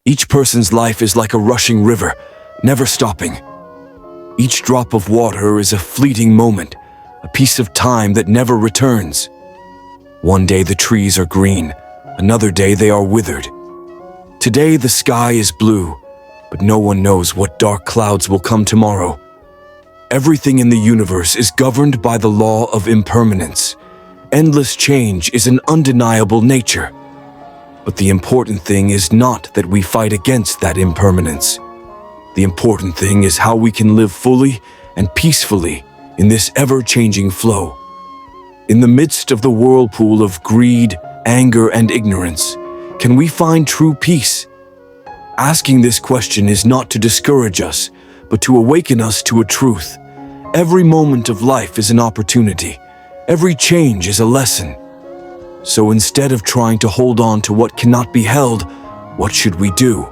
Each person's life is like a rushing river, never stopping. Each drop of water is a fleeting moment, a piece of time that never returns. One day the trees are green, another day they are withered. Today the sky is blue, but no one knows what dark clouds will come tomorrow. Everything in the universe is governed by the law of impermanence. Endless change is an undeniable nature. But the important thing is not that we fight against that impermanence. The important thing is how we can live fully and peacefully in this ever-changing flow. In the midst of the whirlpool of greed, anger, and ignorance, can we find true peace? Asking this question is not to discourage us, but to awaken us to a truth. Every moment of life is an opportunity. Every change is a lesson. So instead of trying to hold on to what cannot be held, what should we do?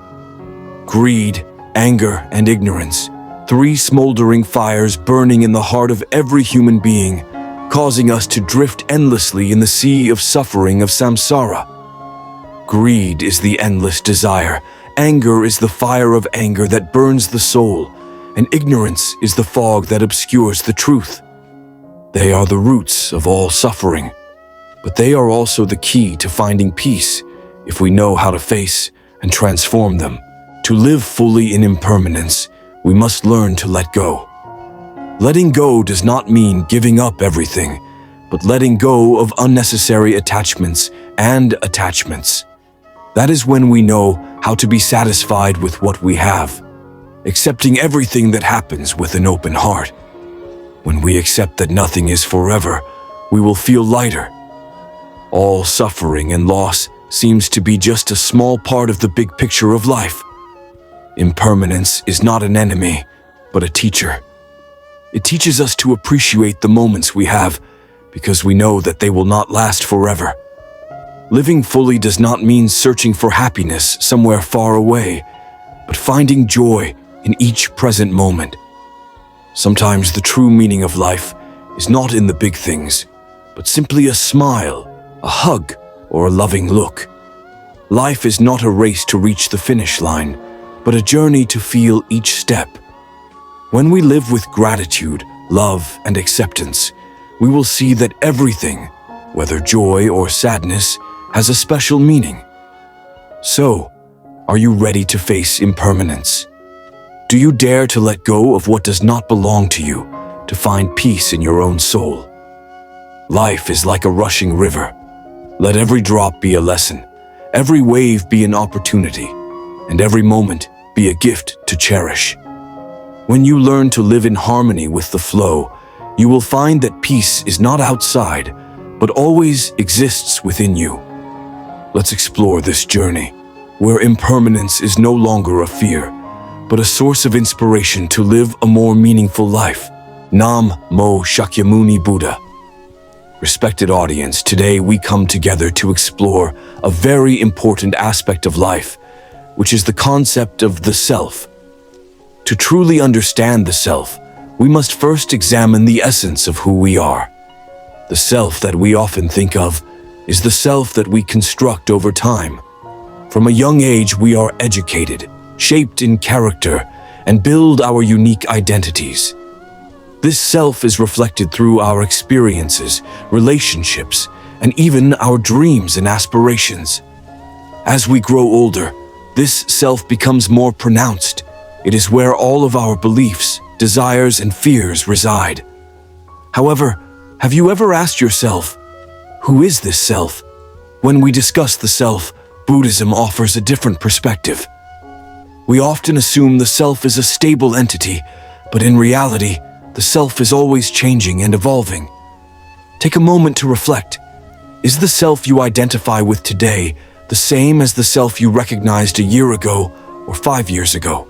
Greed, anger, and ignorance, three smoldering fires burning in the heart of every human being, causing us to drift endlessly in the sea of suffering of samsara. Greed is the endless desire, anger is the fire of anger that burns the soul, and ignorance is the fog that obscures the truth. They are the roots of all suffering, but they are also the key to finding peace if we know how to face and transform them. To live fully in impermanence, we must learn to let go. Letting go does not mean giving up everything, but letting go of unnecessary attachments and attachments. That is when we know how to be satisfied with what we have, accepting everything that happens with an open heart. When we accept that nothing is forever, we will feel lighter. All suffering and loss seems to be just a small part of the big picture of life. Impermanence is not an enemy, but a teacher. It teaches us to appreciate the moments we have, because we know that they will not last forever. Living fully does not mean searching for happiness somewhere far away, but finding joy in each present moment. Sometimes the true meaning of life is not in the big things, but simply a smile, a hug, or a loving look. Life is not a race to reach the finish line, but a journey to feel each step. When we live with gratitude, love, and acceptance, we will see that everything, whether joy or sadness, has a special meaning. So, are you ready to face impermanence? Do you dare to let go of what does not belong to you, to find peace in your own soul? Life is like a rushing river. Let every drop be a lesson, every wave be an opportunity, and every moment be a gift to cherish. When you learn to live in harmony with the flow, you will find that peace is not outside, but always exists within you. Let's explore this journey, where impermanence is no longer a fear, but a source of inspiration to live a more meaningful life. Nam Mo Shakyamuni Buddha. Respected audience, today we come together to explore a very important aspect of life, which is the concept of the self. To truly understand the self, we must first examine the essence of who we are. The self that we often think of is the self that we construct over time. From a young age, we are educated, shaped in character, and build our unique identities. This self is reflected through our experiences, relationships, and even our dreams and aspirations. As we grow older, this self becomes more pronounced. It is where all of our beliefs, desires, and fears reside. However, have you ever asked yourself, who is this self? When we discuss the self, Buddhism offers a different perspective. We often assume the self is a stable entity, but in reality, the self is always changing and evolving. Take a moment to reflect. Is the self you identify with today the same as the self you recognized a year ago or 5 years ago?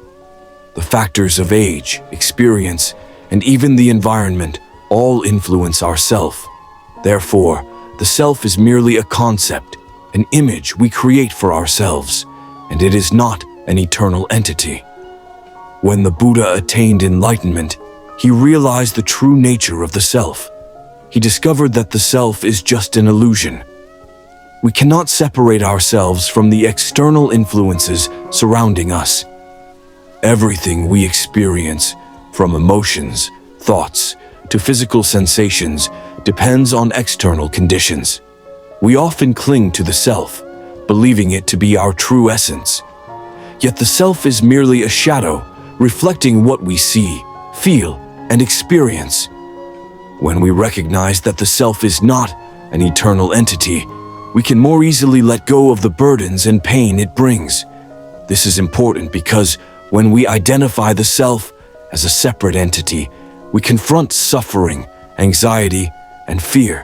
The factors of age, experience, and even the environment all influence our self. Therefore, the self is merely a concept, an image we create for ourselves, and it is not an eternal entity. When the Buddha attained enlightenment, he realized the true nature of the self. He discovered that the self is just an illusion. We cannot separate ourselves from the external influences surrounding us. Everything we experience, from emotions, thoughts, to physical sensations, depends on external conditions. We often cling to the self, believing it to be our true essence. Yet the self is merely a shadow, reflecting what we see, feel, and experience. When we recognize that the self is not an eternal entity, we can more easily let go of the burdens and pain it brings. This is important because when we identify the self as a separate entity, we confront suffering, anxiety, and fear.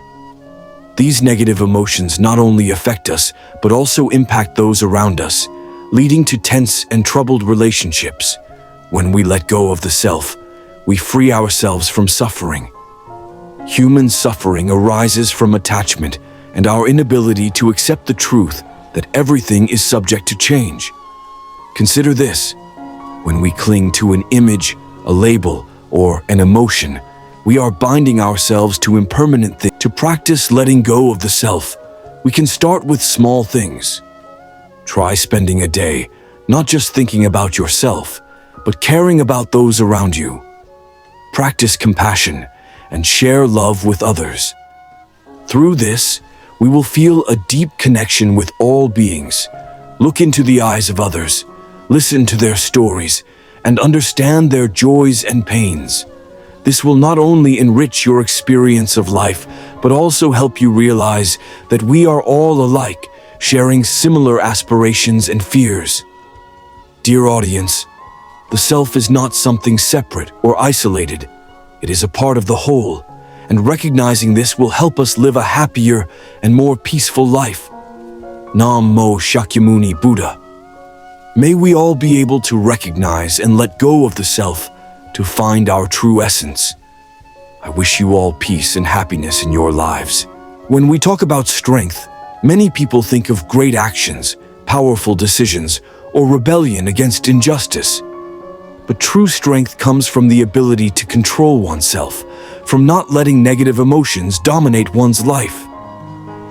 These negative emotions not only affect us, but also impact those around us, leading to tense and troubled relationships. When we let go of the self, we free ourselves from suffering. Human suffering arises from attachment and our inability to accept the truth that everything is subject to change. Consider this: when we cling to an image, a label, or an emotion, we are binding ourselves to impermanent things. To practice letting go of the self, we can start with small things. Try spending a day not just thinking about yourself, but caring about those around you. Practice compassion and share love with others. Through this, we will feel a deep connection with all beings. Look into the eyes of others, listen to their stories, and understand their joys and pains. This will not only enrich your experience of life, but also help you realize that we are all alike, sharing similar aspirations and fears. Dear audience, the self is not something separate or isolated. It is a part of the whole, and recognizing this will help us live a happier and more peaceful life. Namo Shakyamuni Buddha. May we all be able to recognize and let go of the self to find our true essence. I wish you all peace and happiness in your lives. When we talk about strength, many people think of great actions, powerful decisions, or rebellion against injustice. But true strength comes from the ability to control oneself, from not letting negative emotions dominate one's life.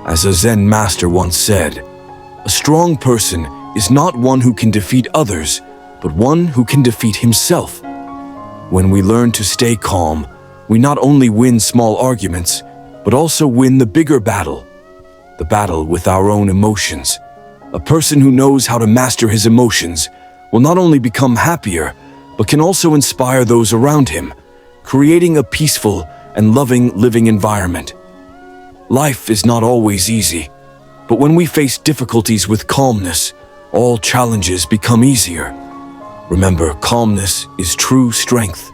As a Zen master once said, a strong person is not one who can defeat others, but one who can defeat himself. When we learn to stay calm, we not only win small arguments, but also win the bigger battle, the battle with our own emotions. A person who knows how to master his emotions will not only become happier, but can also inspire those around him, creating a peaceful and loving living environment. Life is not always easy, but when we face difficulties with calmness, all challenges become easier. Remember, calmness is true strength.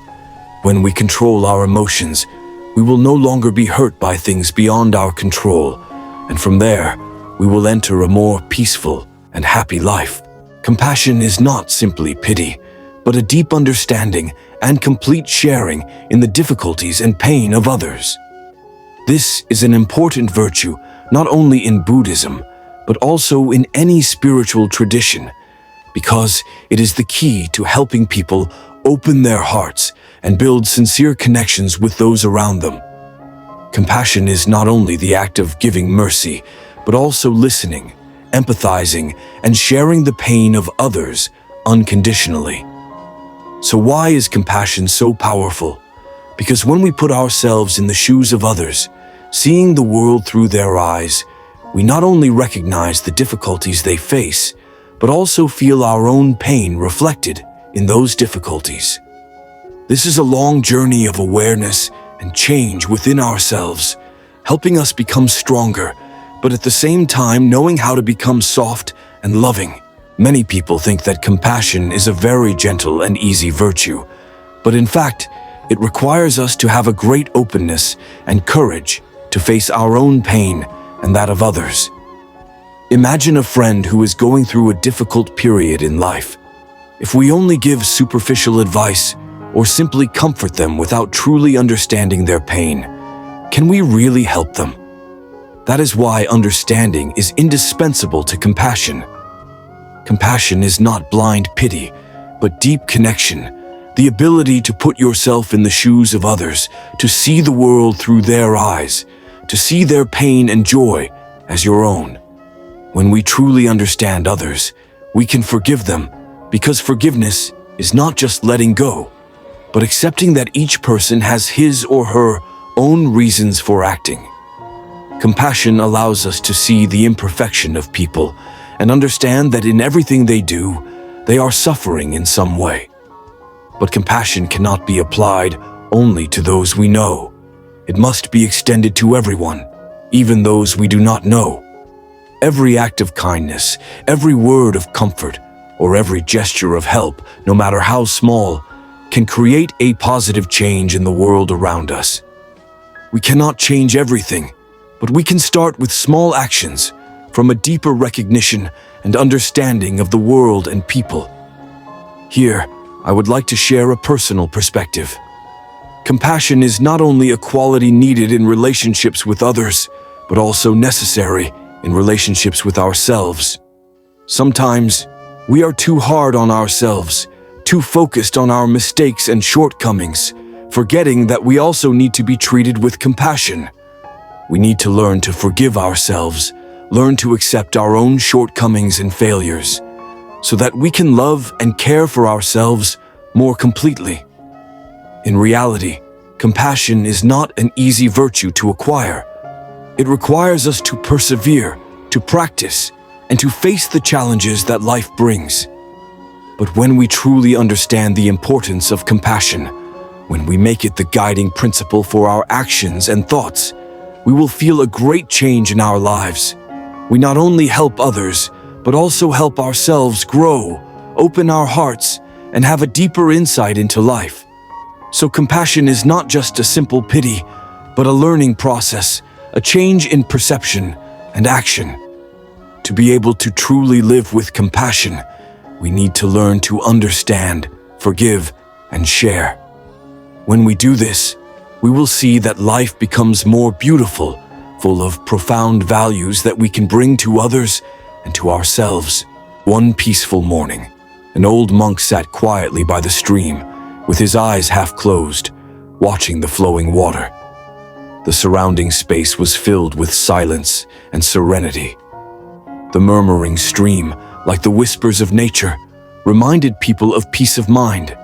When we control our emotions, we will no longer be hurt by things beyond our control, and from there, we will enter a more peaceful and happy life. Compassion is not simply pity, but a deep understanding and complete sharing in the difficulties and pain of others. This is an important virtue not only in Buddhism, but also in any spiritual tradition, because it is the key to helping people open their hearts and build sincere connections with those around them. Compassion is not only the act of giving mercy, but also listening, empathizing, and sharing the pain of others unconditionally. So why is compassion so powerful? Because when we put ourselves in the shoes of others, seeing the world through their eyes, we not only recognize the difficulties they face, but also feel our own pain reflected in those difficulties. This is a long journey of awareness and change within ourselves, helping us become stronger, but at the same time knowing how to become soft and loving. Many people think that compassion is a very gentle and easy virtue, but in fact, it requires us to have a great openness and courage to face our own pain and that of others. Imagine a friend who is going through a difficult period in life. If we only give superficial advice or simply comfort them without truly understanding their pain, can we really help them? That is why understanding is indispensable to compassion. Compassion is not blind pity, but deep connection, the ability to put yourself in the shoes of others, to see the world through their eyes, to see their pain and joy as your own. When we truly understand others, we can forgive them, because forgiveness is not just letting go, but accepting that each person has his or her own reasons for acting. Compassion allows us to see the imperfection of people and understand that in everything they do, they are suffering in some way. But compassion cannot be applied only to those we know. It must be extended to everyone, even those we do not know. Every act of kindness, every word of comfort, or every gesture of help, no matter how small, can create a positive change in the world around us. We cannot change everything, but we can start with small actions from a deeper recognition and understanding of the world and people. Here, I would like to share a personal perspective. Compassion is not only a quality needed in relationships with others, but also necessary in relationships with ourselves. Sometimes, we are too hard on ourselves, too focused on our mistakes and shortcomings, forgetting that we also need to be treated with compassion. We need to learn to forgive ourselves, learn to accept our own shortcomings and failures, so that we can love and care for ourselves more completely. In reality, compassion is not an easy virtue to acquire. It requires us to persevere, to practice, and to face the challenges that life brings. But when we truly understand the importance of compassion, when we make it the guiding principle for our actions and thoughts, we will feel a great change in our lives. We not only help others, but also help ourselves grow, open our hearts, and have a deeper insight into life. So compassion is not just a simple pity, but a learning process, a change in perception and action. To be able to truly live with compassion, we need to learn to understand, forgive, and share. When we do this, we will see that life becomes more beautiful, full of profound values that we can bring to others and to ourselves. One peaceful morning, an old monk sat quietly by the stream, with his eyes half closed, watching the flowing water. The surrounding space was filled with silence and serenity. The murmuring stream, like the whispers of nature, reminded people of peace of mind.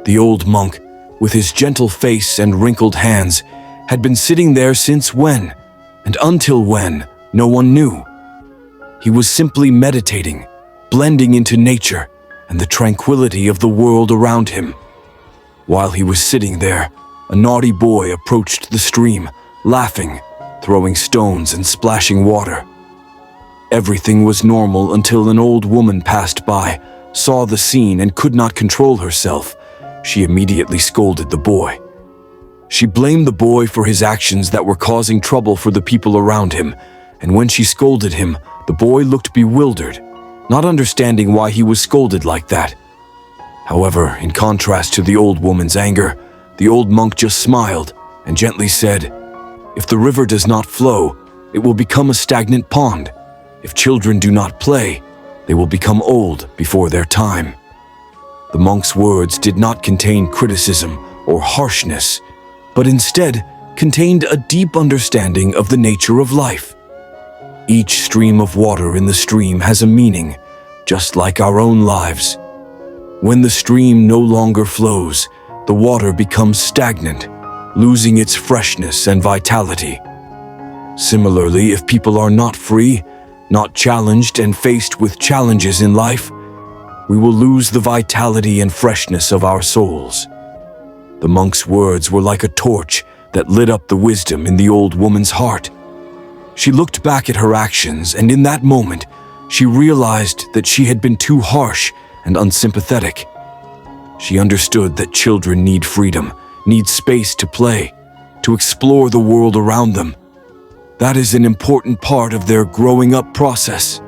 The old monk, with his gentle face and wrinkled hands, had been sitting there since when, and until when, no one knew. He was simply meditating, blending into nature and the tranquility of the world around him. While he was sitting there, a naughty boy approached the stream, laughing, throwing stones and splashing water. Everything was normal until an old woman passed by, saw the scene and could not control herself. She immediately scolded the boy. She blamed the boy for his actions that were causing trouble for the people around him, and when she scolded him, the boy looked bewildered, not understanding why he was scolded like that. However, in contrast to the old woman's anger, the old monk just smiled and gently said, "If the river does not flow, it will become a stagnant pond. If children do not play, they will become old before their time." The monk's words did not contain criticism or harshness, but instead contained a deep understanding of the nature of life. Each stream of water in the stream has a meaning, just like our own lives. When the stream no longer flows, the water becomes stagnant, losing its freshness and vitality. Similarly, if people are not free, not challenged and faced with challenges in life, we will lose the vitality and freshness of our souls. The monk's words were like a torch that lit up the wisdom in the old woman's heart. She looked back at her actions, and in that moment, she realized that she had been too harsh and unsympathetic. She understood that children need freedom, need space to play, to explore the world around them. That is an important part of their growing up process.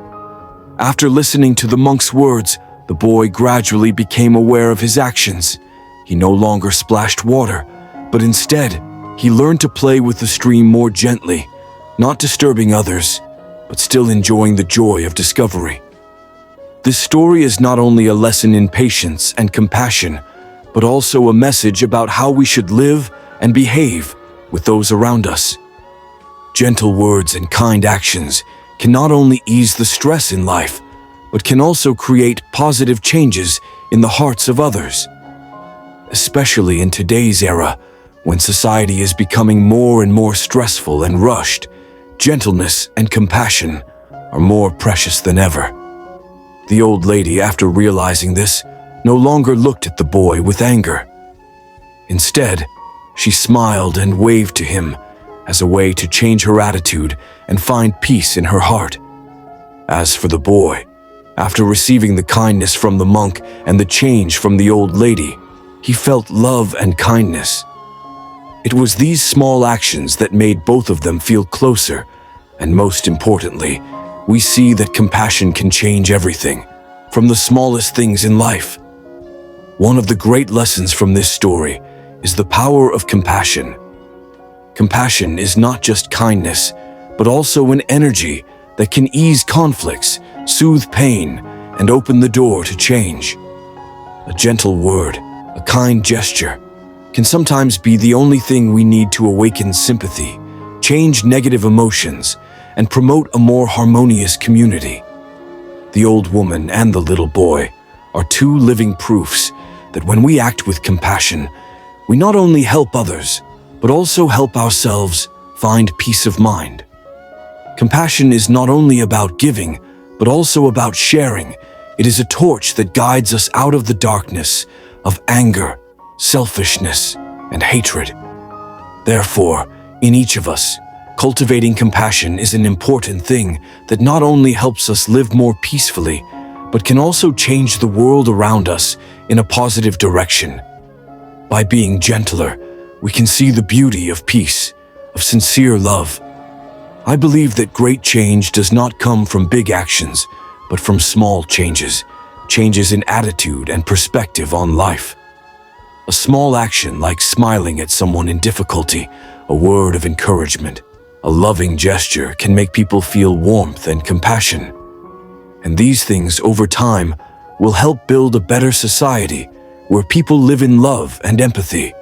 After listening to the monk's words, the boy gradually became aware of his actions. He no longer splashed water, but instead, he learned to play with the stream more gently, not disturbing others, but still enjoying the joy of discovery. This story is not only a lesson in patience and compassion, but also a message about how we should live and behave with those around us. Gentle words and kind actions can not only ease the stress in life, but can also create positive changes in the hearts of others. Especially in today's era, when society is becoming more and more stressful and rushed, gentleness and compassion are more precious than ever. The old lady, after realizing this, no longer looked at the boy with anger. Instead, she smiled and waved to him as a way to change her attitude and find peace in her heart. As for the boy, after receiving the kindness from the monk and the change from the old lady, he felt love and kindness. It was these small actions that made both of them feel closer, and most importantly, we see that compassion can change everything, from the smallest things in life. One of the great lessons from this story is the power of compassion. Compassion is not just kindness, but also an energy that can ease conflicts, soothe pain, and open the door to change. A gentle word, a kind gesture, can sometimes be the only thing we need to awaken sympathy, change negative emotions, and promote a more harmonious community. The old woman and the little boy are two living proofs that when we act with compassion, we not only help others, but also help ourselves find peace of mind. Compassion is not only about giving, but also about sharing. It is a torch that guides us out of the darkness of anger, selfishness, and hatred. Therefore, in each of us, cultivating compassion is an important thing that not only helps us live more peacefully, but can also change the world around us in a positive direction. By being gentler, we can see the beauty of peace, of sincere love. I believe that great change does not come from big actions, but from small changes in attitude and perspective on life. A small action like smiling at someone in difficulty, a word of encouragement, a loving gesture can make people feel warmth and compassion. And these things, over time, will help build a better society where people live in love and empathy.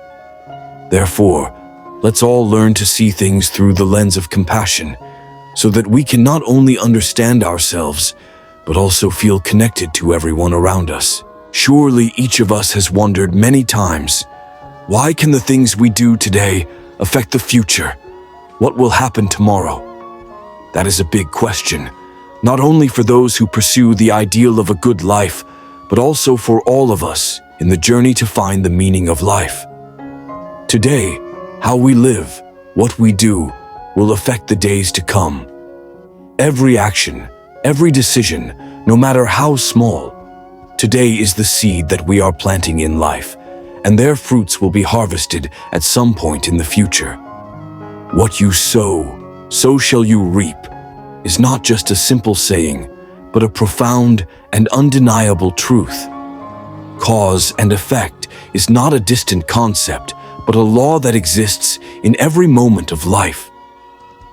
Therefore, let's all learn to see things through the lens of compassion, so that we can not only understand ourselves, but also feel connected to everyone around us. Surely each of us has wondered many times, why can the things we do today affect the future? What will happen tomorrow? That is a big question, not only for those who pursue the ideal of a good life, but also for all of us in the journey to find the meaning of life. Today, how we live, what we do, will affect the days to come. Every action, every decision, no matter how small, today is the seed that we are planting in life, and their fruits will be harvested at some point in the future. What you sow, so shall you reap, is not just a simple saying, but a profound and undeniable truth. Cause and effect is not a distant concept, but a law that exists in every moment of life.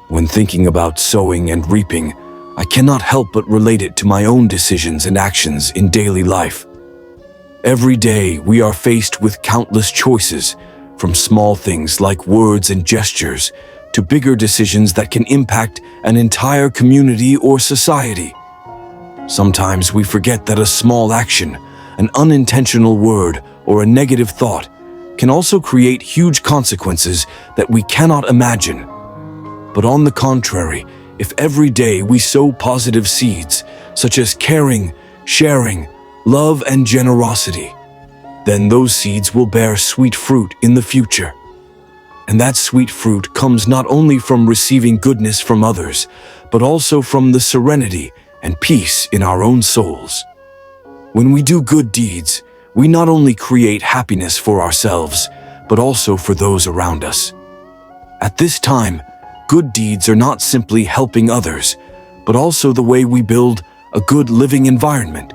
When thinking about sowing and reaping, I cannot help but relate it to my own decisions and actions in daily life. Every day we are faced with countless choices, from small things like words and gestures to bigger decisions that can impact an entire community or society. Sometimes we forget that a small action, an unintentional word, or a negative thought can also create huge consequences that we cannot imagine. But on the contrary, if every day we sow positive seeds, such as caring, sharing, love, and generosity, then those seeds will bear sweet fruit in the future. And that sweet fruit comes not only from receiving goodness from others, but also from the serenity and peace in our own souls. When we do good deeds, we not only create happiness for ourselves, but also for those around us. At this time, good deeds are not simply helping others, but also the way we build a good living environment,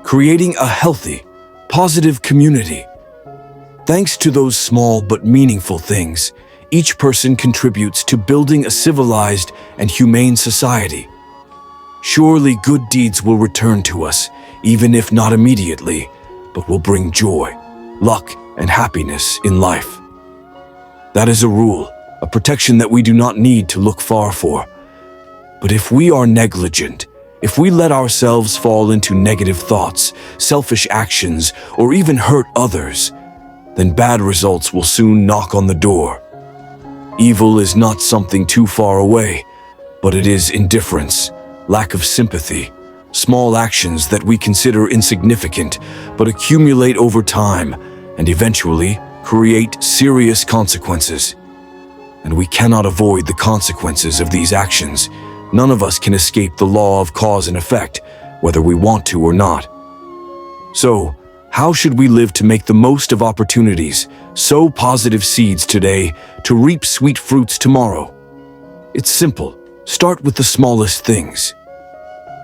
creating a healthy, positive community. Thanks to those small but meaningful things, each person contributes to building a civilized and humane society. Surely good deeds will return to us, even if not immediately, but will bring joy, luck, and happiness in life. That is a rule, a protection that we do not need to look far for. But if we are negligent, if we let ourselves fall into negative thoughts, selfish actions, or even hurt others, then bad results will soon knock on the door. Evil is not something too far away, but it is indifference, lack of sympathy, small actions that we consider insignificant but accumulate over time and eventually create serious consequences. And we cannot avoid the consequences of these actions. None of us can escape the law of cause and effect, whether we want to or not. So, how should we live to make the most of opportunities, sow positive seeds today to reap sweet fruits tomorrow? It's simple. Start with the smallest things.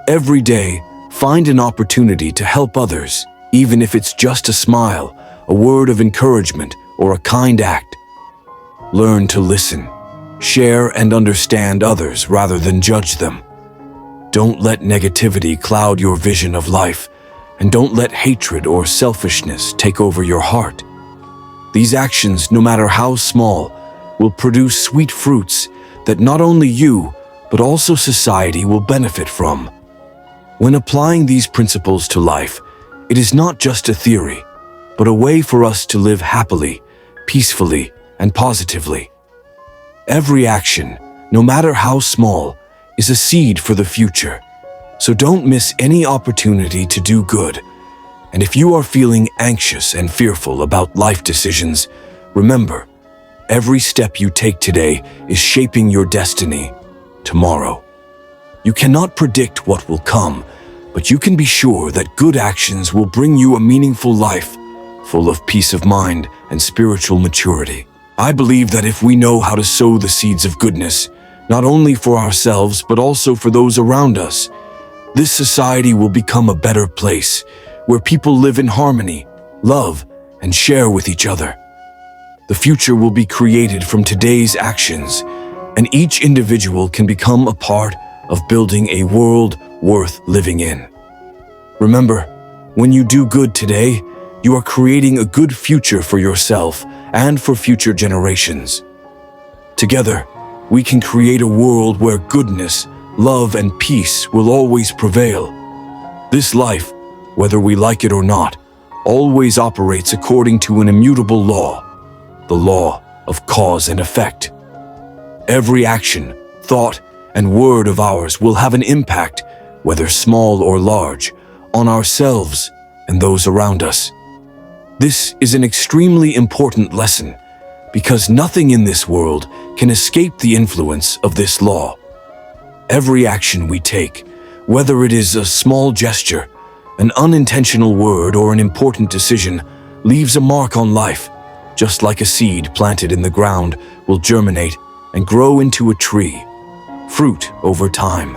Every day, find an opportunity to help others, even if it's just a smile, a word of encouragement, or a kind act. Learn to listen, share and understand others rather than judge them. Don't let negativity cloud your vision of life, and don't let hatred or selfishness take over your heart. These actions, no matter how small, will produce sweet fruits that not only you, but also society will benefit from. When applying these principles to life, it is not just a theory, but a way for us to live happily, peacefully, and positively. Every action, no matter how small, is a seed for the future. So don't miss any opportunity to do good. And if you are feeling anxious and fearful about life decisions, remember, every step you take today is shaping your destiny tomorrow. You cannot predict what will come, but you can be sure that good actions will bring you a meaningful life, full of peace of mind and spiritual maturity. I believe that if we know how to sow the seeds of goodness, not only for ourselves but also for those around us, this society will become a better place where people live in harmony, love, and share with each other. The future will be created from today's actions, and each individual can become a part of building a world worth living in. Remember, when you do good today, you are creating a good future for yourself and for future generations. Together, we can create a world where goodness, love, and peace will always prevail. This life, whether we like it or not, always operates according to an immutable law, the law of cause and effect. Every action, thought, and word of ours will have an impact, whether small or large, on ourselves and those around us. This is an extremely important lesson, because nothing in this world can escape the influence of this law. Every action we take, whether it is a small gesture, an unintentional word, or an important decision, leaves a mark on life, just like a seed planted in the ground will germinate and grow into a tree, fruit over time.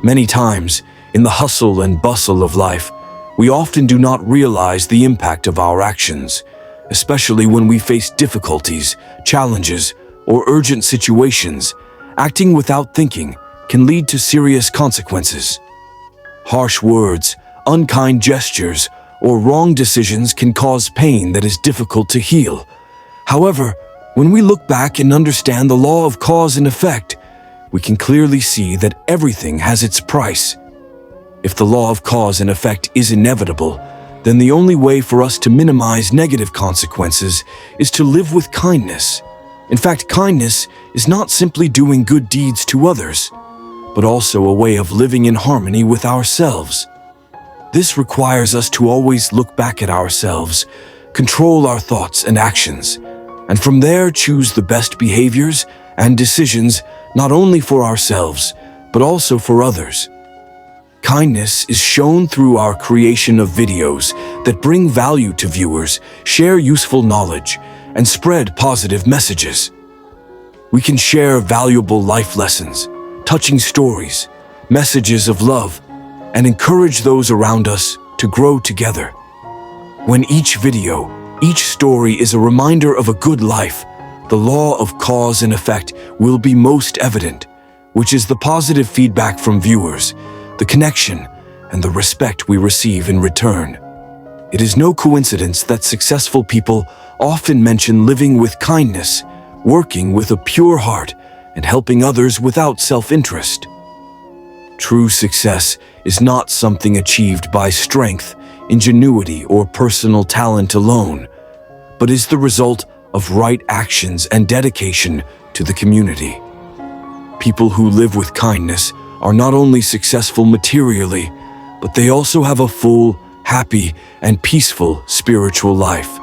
Many times, in the hustle and bustle of life, we often do not realize the impact of our actions, especially when we face difficulties, challenges, or urgent situations. Acting without thinking can lead to serious consequences. Harsh words, unkind gestures, or wrong decisions can cause pain that is difficult to heal. However, when we look back and understand the law of cause and effect, we can clearly see that everything has its price. If the law of cause and effect is inevitable, then the only way for us to minimize negative consequences is to live with kindness. In fact, kindness is not simply doing good deeds to others, but also a way of living in harmony with ourselves. This requires us to always look back at ourselves, control our thoughts and actions, and from there choose the best behaviors and decisions not only for ourselves, but also for others. Kindness is shown through our creation of videos that bring value to viewers, share useful knowledge, and spread positive messages. We can share valuable life lessons, touching stories, messages of love, and encourage those around us to grow together. When each video, each story is a reminder of a good life, the law of cause and effect will be most evident, which is the positive feedback from viewers, the connection, and the respect we receive in return. It is no coincidence that successful people often mention living with kindness, working with a pure heart, and helping others without self-interest. True success is not something achieved by strength, ingenuity, or personal talent alone, but is the result of right actions and dedication to the community. People who live with kindness are not only successful materially, but they also have a full, happy, and peaceful spiritual life.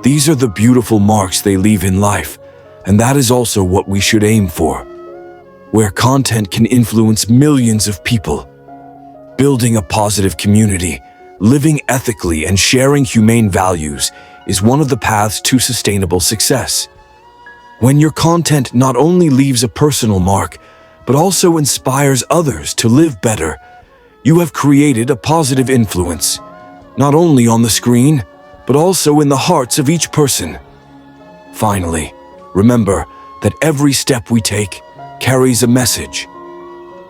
These are the beautiful marks they leave in life, and that is also what we should aim for. Where content can influence millions of people. Building a positive community, living ethically, and sharing humane values is one of the paths to sustainable success. When your content not only leaves a personal mark, but also inspires others to live better, you have created a positive influence, not only on the screen, but also in the hearts of each person. Finally, remember that every step we take carries a message.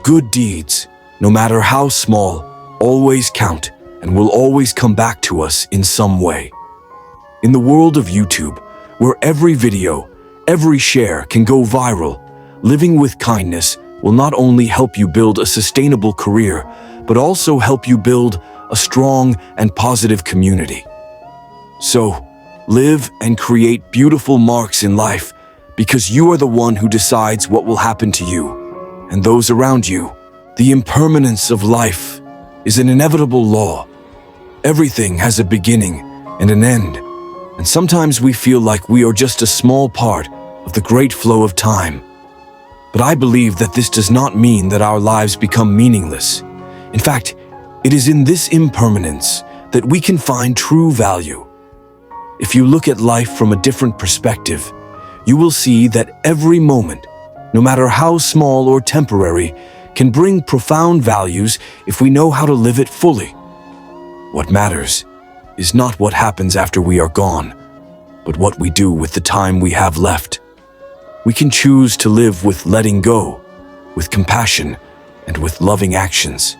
Good deeds, no matter how small, always count and will always come back to us in some way. In the world of YouTube, where every video, every share can go viral, living with kindness will not only help you build a sustainable career, but also help you build a strong and positive community. So, live and create beautiful marks in life, because you are the one who decides what will happen to you and those around you. The impermanence of life is an inevitable law. Everything has a beginning and an end, and sometimes we feel like we are just a small part of the great flow of time. But I believe that this does not mean that our lives become meaningless. In fact, it is in this impermanence that we can find true value. If you look at life from a different perspective, you will see that every moment, no matter how small or temporary, can bring profound values if we know how to live it fully. What matters is not what happens after we are gone, but what we do with the time we have left. We can choose to live with letting go, with compassion, and with loving actions.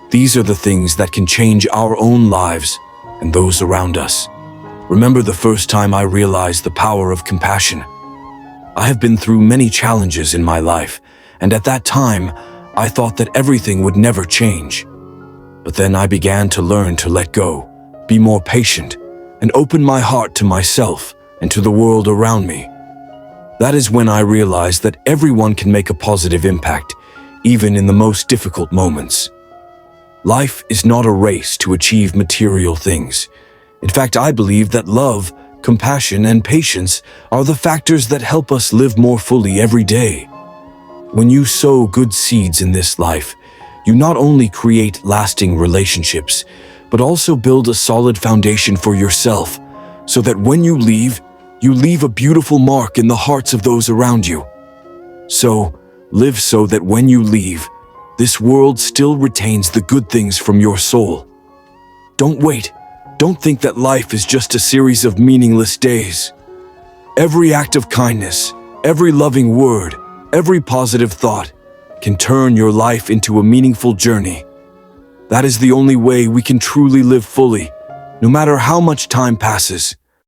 These are the things that can change our own lives and those around us. Remember the first time I realized the power of compassion. I have been through many challenges in my life, and at that time, I thought that everything would never change. But then I began to learn to let go, be more patient, and open my heart to myself and to the world around me. That is when I realized that everyone can make a positive impact, even in the most difficult moments. Life is not a race to achieve material things. In fact, I believe that love, compassion, and patience are the factors that help us live more fully every day. When you sow good seeds in this life, you not only create lasting relationships, but also build a solid foundation for yourself, so that when you leave a beautiful mark in the hearts of those around you. So, live so that when you leave, this world still retains the good things from your soul. Don't wait. Don't think that life is just a series of meaningless days. Every act of kindness, every loving word, every positive thought can turn your life into a meaningful journey. That is the only way we can truly live fully, no matter how much time passes.